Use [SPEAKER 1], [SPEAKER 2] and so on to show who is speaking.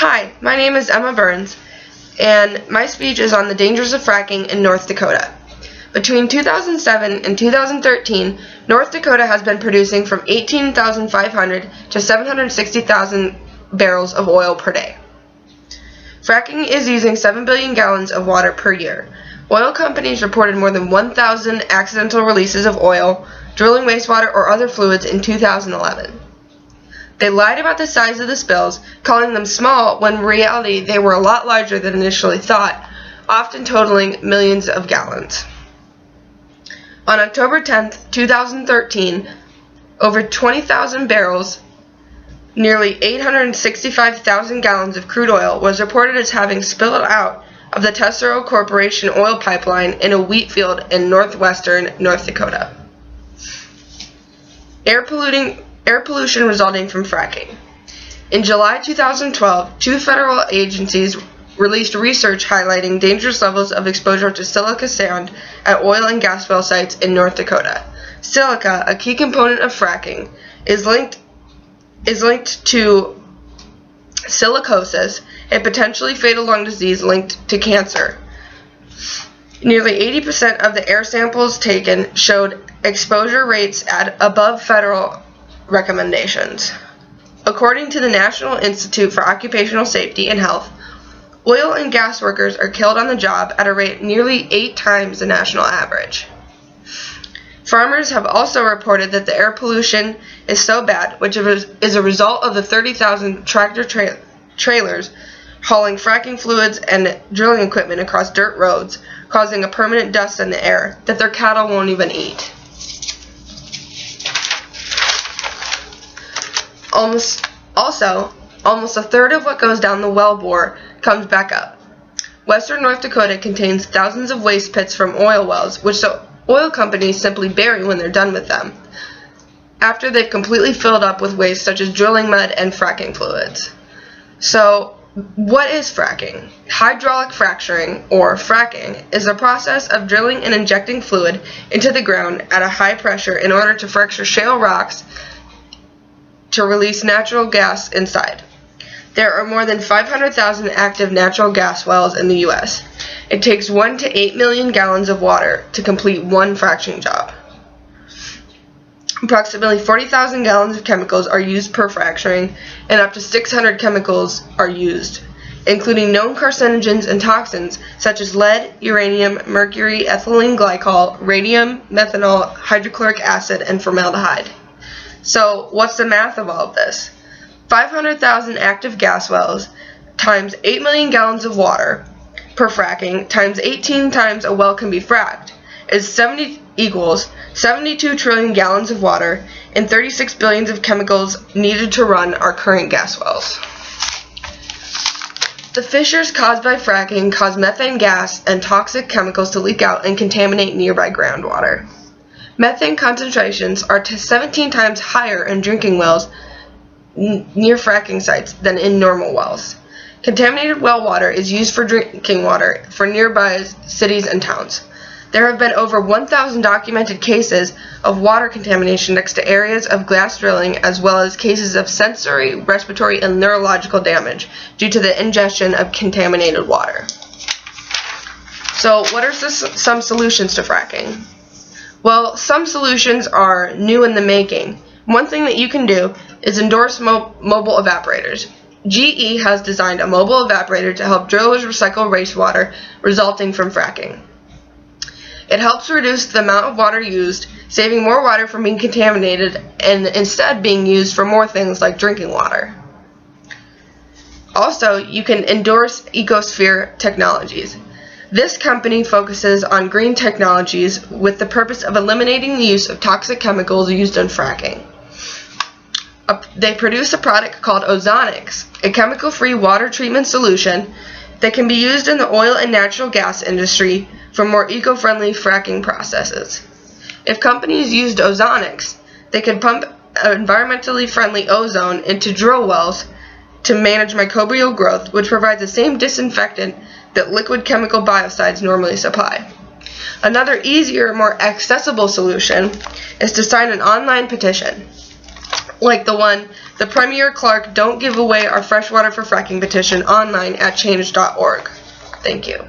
[SPEAKER 1] Hi, my name is Emma Burns, and my speech is on the dangers of fracking in North Dakota. Between 2007 and 2013, North Dakota has been producing from 18,500 to 760,000 barrels of oil per day. Fracking is using 7 billion gallons of water per year. Oil companies reported more than 1,000 accidental releases of oil, drilling wastewater, or other fluids in 2011. They lied about the size of the spills, calling them small when in reality they were a lot larger than initially thought, often totaling millions of gallons. On October 10, 2013, over 20,000 barrels, nearly 865,000 gallons of crude oil was reported as having spilled out of the Tesoro Corporation oil pipeline in a wheat field in northwestern North Dakota. Air pollution resulting from fracking. In July 2012, two federal agencies released research highlighting dangerous levels of exposure to silica sand at oil and gas well sites in North Dakota. Silica, a key component of fracking, is linked to silicosis, a potentially fatal lung disease linked to cancer. Nearly 80% of the air samples taken showed exposure rates at above federal recommendations. According to the National Institute for Occupational Safety and Health, oil and gas workers are killed on the job at a rate nearly 8 times the national average. Farmers have also reported that the air pollution is so bad, which is a result of the 30,000 tractor trailers hauling fracking fluids and drilling equipment across dirt roads, causing a permanent dust in the air that their cattle won't even eat. Almost a third of what goes down the well bore comes back up. Western North Dakota contains thousands of waste pits from oil wells, which the oil companies simply bury when they're done with them, after they've completely filled up with waste such as drilling mud and fracking fluids. So, what is fracking? Hydraulic fracturing, or fracking, is the process of drilling and injecting fluid into the ground at a high pressure in order to fracture shale rocks to release natural gas inside. There are more than 500,000 active natural gas wells in the U.S. It takes 1 to 8 million gallons of water to complete one fracturing job. Approximately 40,000 gallons of chemicals are used per fracturing, and up to 600 chemicals are used, including known carcinogens and toxins such as lead, uranium, mercury, ethylene glycol, radium, methanol, hydrochloric acid, and formaldehyde. So, what's the math of all of this? 500,000 active gas wells times 8 million gallons of water per fracking times 18 times a well can be fracked equals 72 trillion gallons of water and 36 billions of chemicals needed to run our current gas wells. The fissures caused by fracking cause methane gas and toxic chemicals to leak out and contaminate nearby groundwater. Methane concentrations are 17 times higher in drinking wells near fracking sites than in normal wells. Contaminated well water is used for drinking water for nearby cities and towns. There have been over 1,000 documented cases of water contamination next to areas of gas drilling, as well as cases of sensory, respiratory, and neurological damage due to the ingestion of contaminated water. So, what are some solutions to fracking? Well, some solutions are new in the making. One thing that you can do is endorse mobile evaporators. GE has designed a mobile evaporator to help drillers recycle wastewater resulting from fracking. It helps reduce the amount of water used, saving more water from being contaminated and instead being used for more things like drinking water. Also, you can endorse Ecosphere Technologies. This company focuses on green technologies with the purpose of eliminating the use of toxic chemicals used in fracking. They produce a product called ozonics, a chemical-free water treatment solution that can be used in the oil and natural gas industry for more eco-friendly fracking processes. If companies used ozonics, they could pump environmentally friendly ozone into drill wells to manage microbial growth, which provides the same disinfectant that liquid chemical biocides normally supply. Another easier, more accessible solution is to sign an online petition, like the one The Premier Clark Don't Give Away Our Fresh Water for Fracking petition online at change.org. Thank you.